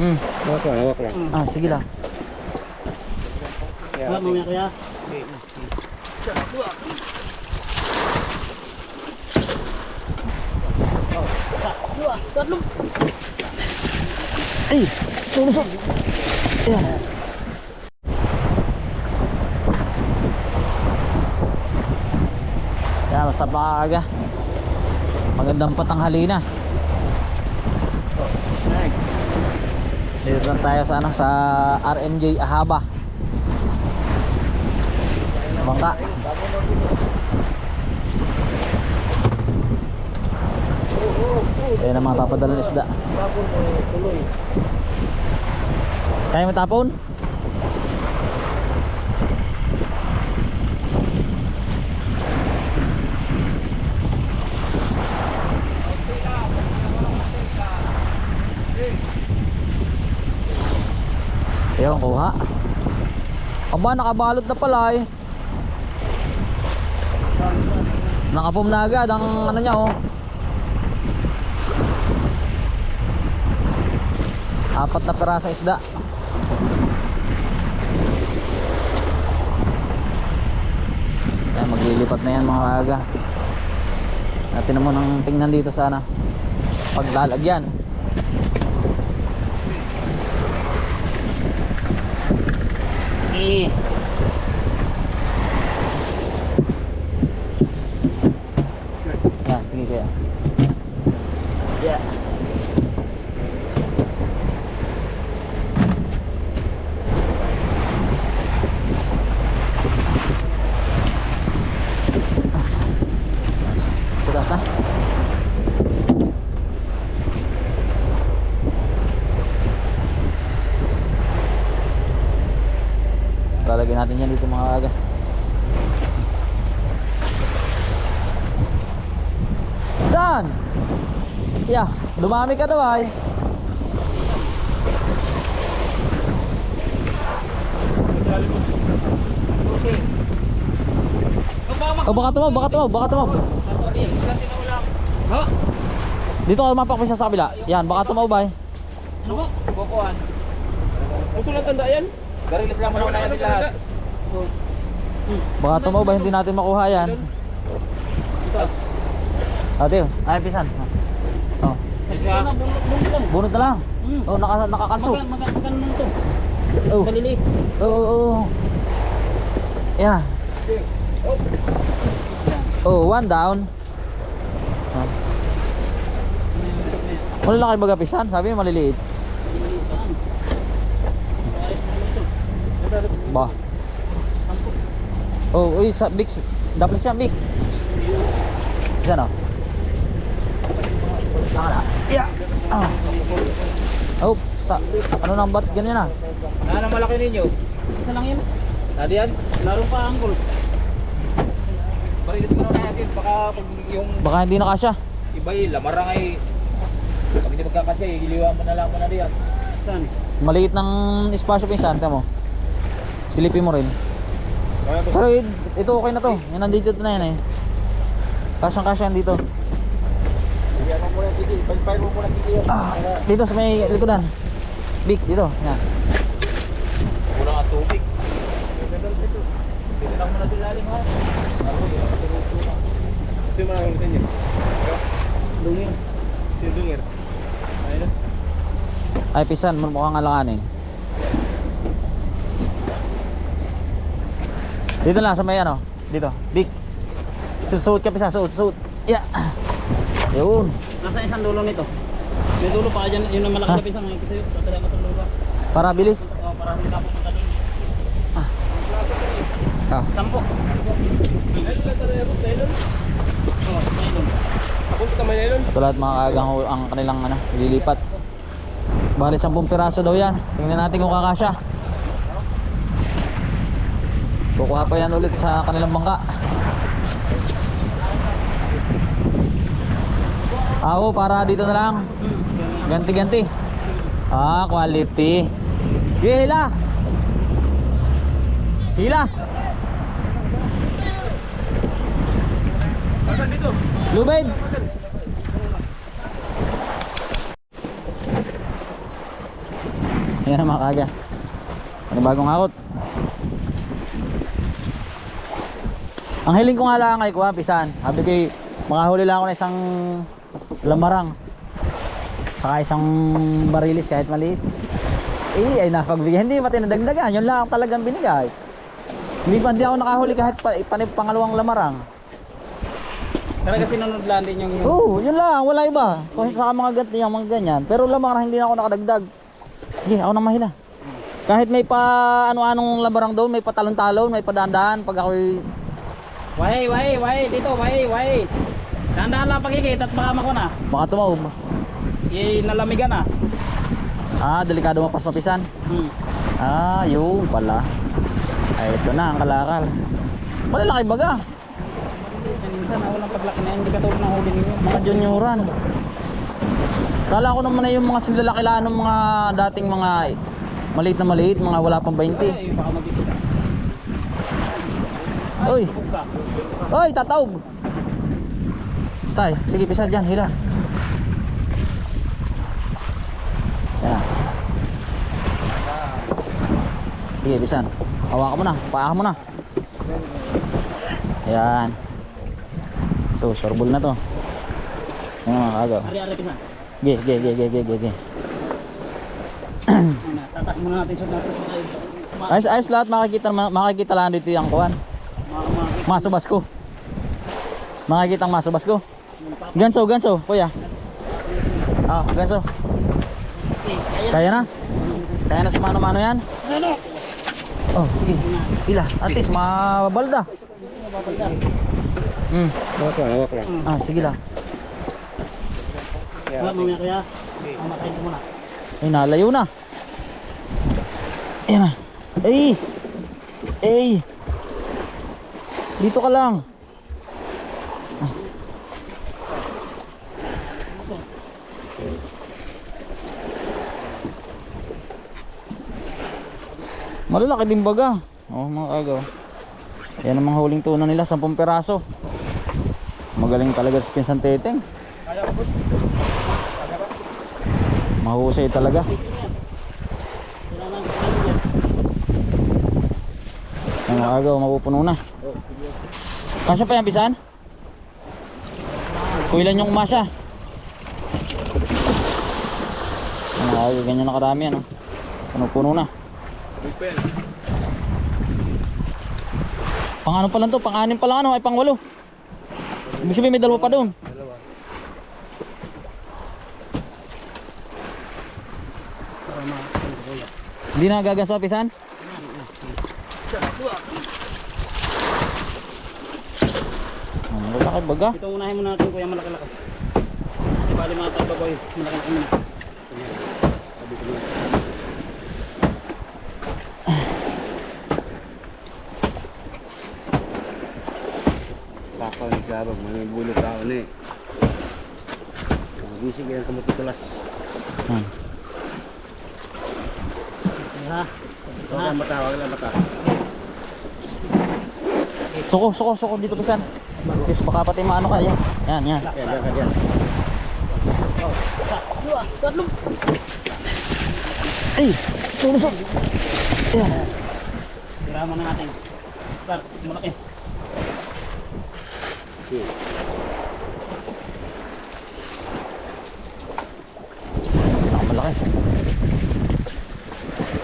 Hawak lang. Ah, sige lang. Hawak mamaya kuya. Dua, tatlo. Ay, tulusok. Ayan. Yan, basta maaga. Magandang patanghali na. Dito lang tayo sa, sa RMJ Ahaba Bangka. Ayan ang mga papadalang isda. Kaya mo tapon? Ayun, kuha. Aba, nakabalot na pala eh. Nakapum na agad ang ano niya oh. Apat na pirasong isda. Ayan, maglilipat na yan mga aga. Natin naman ang tingnan dito sana paglalagyan. Yan, sige kuya. Yeah. Tugas na. Lalagyan natin yan dito mga aga. Saan? Yeah, dumami ka daw ay. Oh, baka tumaw, baka tumaw, baka tumaw. Ha? Dito ka mapakpisa sa kabila. Yan, baka tumaw ba eh. Ano po? Bukuan. Gusto lang tanda yan? Garilis lang muna yan lahat. Baka tumaw ba, hindi natin makuha yan. Ate, ay pisan. Oh. Bunot na lang. Oh, nakakalso. Magkano naman ito? Oh. Kalili. Oh. Yeah. Oh, one down. Malalaki baga pisan, sabi maliliit. Ba. Oh, uy, sa big, dapat siya big. Diyan oh. Nakala. Yeah. Ah. Oh, sa ano number ganyan ah. Ano malaki ninyo? Isa lang yun. Tadi yan? Laro pa angkol. Parilis mo na natin. Baka pag yung Baka hindi na kasya. iba yung lamarang ay pag hindi magkakasya, iliwa mo na lang mo na diyan. Saan? Maliit ng espasyo pinsan, mo. Silipin mo rin. Pero ito okay na to. Yan nandito na yan eh. Kasyang-kasya yan dito. Ah, dito sa may likodan. Big dito. Yan. Kulang ang tubig. Dito lang muna dilalim ha. Gusto mo na kung sa inyo? Dungir. Si Dungir. Ayun. Ay pisan, mukhang alanganin. Dito lang sa may ano. Dito. Big. Suot ka pisan. Suot. Yeah. Yun. Nasa isang dulo nito. May dulo pa dyan. Yun ang malaki na pisang. Kasi yun. Tatala mo itong dulo. Para bilis. Para hindi ka pumunta doon. Ah. 10. Ako Ito lahat mga kagang ang kanilang ano, lilipat. Bali 10 piraso daw yan. Tingnan natin kung kakasya. Kukuha pa yan ulit sa kanilang bangka. Oo, para dito na lang. Ganti-ganti. Ah, quality. Hila. Hila. Lubaid. Ayan na mga kaga. Ano bagong hakot. Ang hiling ko nga lang ay kuha, pisan. Sabi ko, makahuli lang ako ng isang lamarang. Saka isang barilis kahit maliit. Eh, ay napagbigay. Hindi pati nadagdagan. Yun lang talagang binigay. Hindi ako nakahuli kahit pangalawang lamarang. Talaga sinunod lang din yung Oo, yun lang. Wala iba. Kung sa mga mga ganyan. Pero lamarang hindi na ako nakadagdag. Sige, ako na mahila. Kahit may pa ano-anong lamarang doon, may patalon-talon, may padaan-daan. Pag ako'y... Way, dito, way. Dahan-dahan lang pagigit at baka mako na. Baka tumaob. Nalamigan na. Ah, delikado mapisan. Ah, yun pala. Ay, ito na ang kalakal. Malalaki baga. Minsan walang paglaki na hindi katulad ng huli ninyo. Mga junioran. Kala ko naman na yung mga sinlalaki ng mga dating mga maliit, mga wala pang 20. Ay, baka mabisita. Uy! Uy, tataog! Tay, sige, pisa dyan, hila. Yan. Sige, pisan. Hawakan mo na, paahan mo na. Ayan. Ito, sorbol na to. Yan mga kagaw. Ari-ari pisa. Ge. Tatas muna natin sa natin. Ayos lahat, makikita lang dito yung kuwan. Masubas ko. Makikita ang masubas ko. Ganso, kuya. Ah, ganso. Kaya na? Kaya na sa mano-mano yan? Oh, sige. Pila, at least mababalda. Hawak lang. Ah, sige lang. Mamaya kuya. Mamakain ko muna. Ay, nalayo na. Ayan na. Ay! Dito ka lang. Malalaki din baga. Oh, mga kagaw. Yan ang mga huling tunan nila, 10 peraso. Magaling talaga si Pinsan Teteng. Mahusay talaga. Ang mga kagaw, mapupuno na. Kasya pa yan, Pinsan? Kuilan yung umasya. Ang mga kagaw, ganyan na karami yan. Puno-puno na. Pang ano pa lang to, pang-anim pa lang ano, ay pang-8. Ibig sabihin may 2 pa doon. Hindi na gaganso, Pisan? Malaki baga. Ito unahin muna natin kuya malaki-laki. Kasi bali mga tababoy, malaki-laki muna. Pakaw ni Sabag, manibulot ako na eh. Gising yan sa matitulas. Ha? Wag lang mata. Suko dito, Pisan. Tis baka pati maano ka, yan. Yan. Yan. Tatlo. Ay, tulusok. Yan. Tiraman na natin. Start, malaki. Malaki.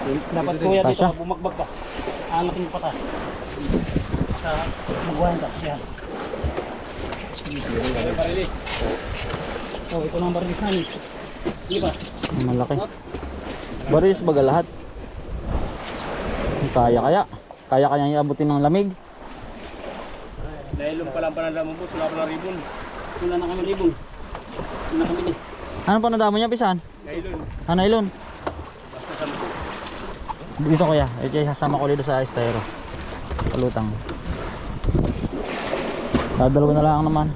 Dapat kuya dito Kasya? bumagbag ka. Angatin mo patas. Sa magwahan ka. Yan. Oh, ito na ang barilis namin. Sige pa. Malaki. Baris baga lahat. Kaya kayang iabutin ng lamig. Dahil pa lang panadama mo, wala pa na ribon. Wala na kami ribon. Wala na kami din. Ano pa nadamo niya, Pisan? Nailon. Nailon. Basta sa mga. Dito kuya, sasama ko dito sa estero. Palutang. Dalawa na lang naman.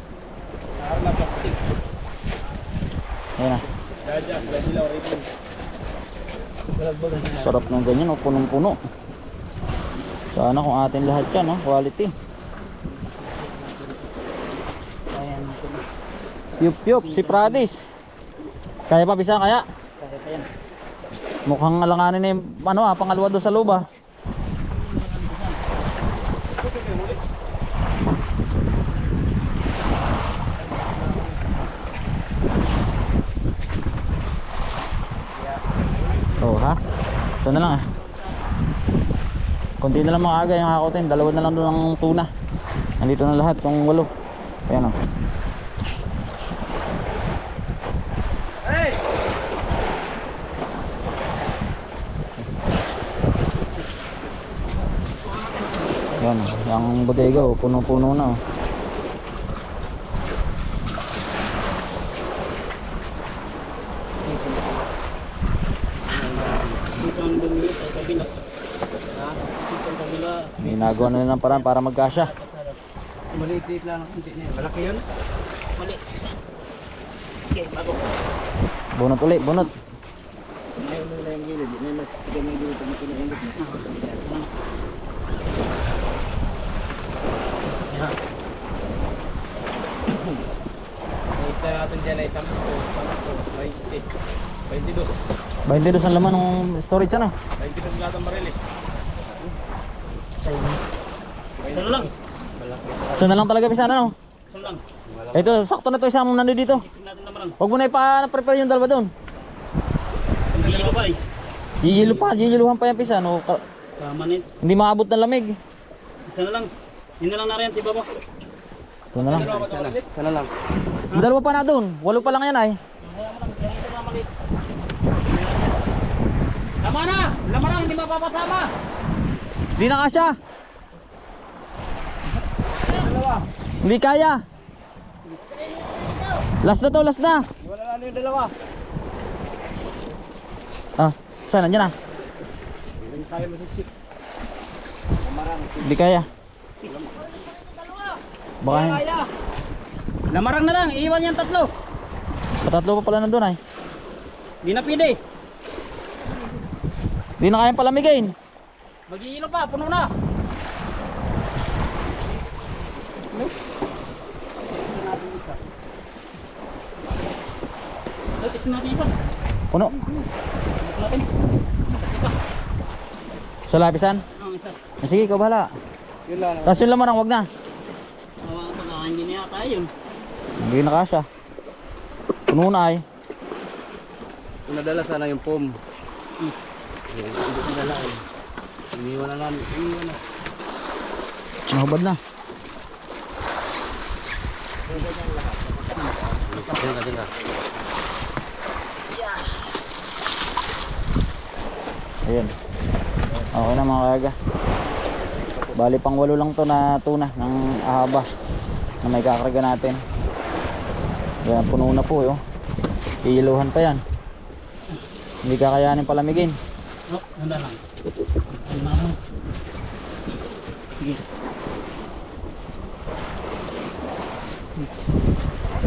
Arma plastic. Ayan na. Dadya, sila ribon. Sarap ng ganyan, punong-puno. Sana kung atin lahat yan, quality. Yup, si Pradis. Kaya pa, Bisa, kaya? Kaya pa yan. Mukhang alanganin na yung ano pangalawa doon sa loob ah. Oh ha? Ito na lang ah. Konti na lang mga aga yung hakotin. Dalawa na lang doon ng tuna. Nandito na lahat yung 8. Ayan o. Hey! Ayan o. Yung bodega o. Puno-puno na o. Dito ang bumili sa kabila. Ha? Dito ang kabila. Ginagawa na lang parang para magkasya. Maliit lang ang hindi niya. Malaki yun. Mali. Okay, bago. Bunot ulit, bunot. Ayaw mo lang yung gilid. Hindi mas sigaw ng gilid pag kinainit mo. I-start natin dyan ay 10, 20, 22. 22 ang laman ng storage ano? 22 lahat ang barilis. Isa na lang. So na lang talaga pisan ano? Isa lang. Ito, sakto na to isang nandito dito. Siksik natin naman lang. Huwag mo na ipa-prepare yung dalawa doon. Hindi ba ba eh? Yiyiluhan pa yung pisan. O, Permanent. hindi maabot ng lamig. Isa na lang. Yun na lang na rin si Baba. Ito na lang. Sana lang. Dalawa pa na doon. 8 pa lang yan ay. Kaya mo lang. Kaya isa na maliit. Lama na! Lama na! Hindi mapapasama! Hindi na kasya. Hindi kaya. Last na to, last na. Wala na yung dalawa. Ah, saan? Nandiyan na. Hindi kaya masiksik. Kamarang. Hindi kaya. Baka Kaya! Lamarang na lang. Iiwan yan 3. patatlo pa pala nandun ay. Hindi na pwede. Hindi na kayang palamigin. Mag-iilo pa. Puno na. Notice natin isa. Puno. Notice natin. Kasi pa. Sa lapisan. Isa. Sige, ikaw bahala. Yun lang. Tapos yung laman wag na. Awa ka baka hindi na yata yun. Hindi na kasya. Puno na ay. Kung nadala sana yung pom. Hindi nadala eh. Iniwan na namin. Iniwan na. Nahubad na. Diyan ka, diyan ka. Ayun. Okay na mga kaga. Bali pang 8 lang to na tuna ng ahaba na may kakarga natin. Yan, puno na po yun. Iiluhan pa yan. Hindi kakayanin palamigin. No, handa lang. Handa lang. Sige.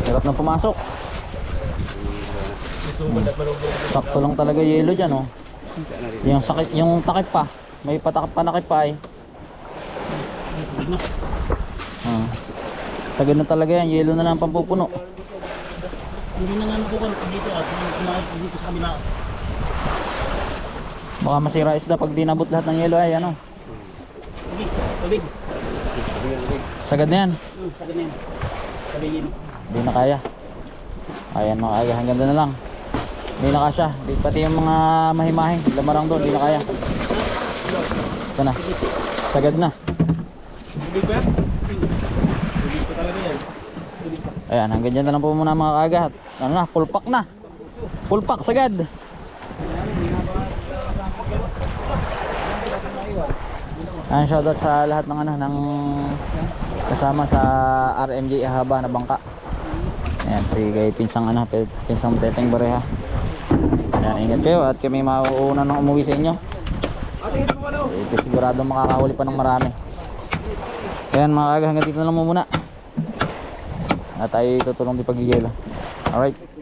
Hirap na pumasok. Sakto lang talaga yelo dyan oh. Yung sakit, yung takip pa. May panakip pa eh. Sagad na talaga yan, yelo na lang pampupuno. Hindi na nga nabukan dito at dito sa kabila. Baka masira isda pag di nabot lahat ng yelo ay ano. Sige, tubig. Sagad na yan. Sagad na yan. Sabihin. Hindi na kaya. Ayan mga aga, hanggang doon na lang. Hindi na kasya. Pati yung mga mahimahing lamarang doon, hindi na kaya. Ito na. Sagad na. Tubig ba? Tubig pa talaga yan. Tubig pa. Ayan, hanggang dyan na lang po muna mga kaga. Ano na, pulpak na. Pulpak, sagad. Ayan, shoutout sa lahat ng ano, ng kasama sa RMJ Ahaba na bangka. Ayan, si kay pinsang ano, pinsang Teteng Bareha. Ayan, ingat kayo at kami mauuna nang umuwi sa inyo. Ito sigurado makakahuli pa ng marami. Ayan mga kaga, hanggang dito na lang muna. At tayo tutulong di pagigilo. Alright.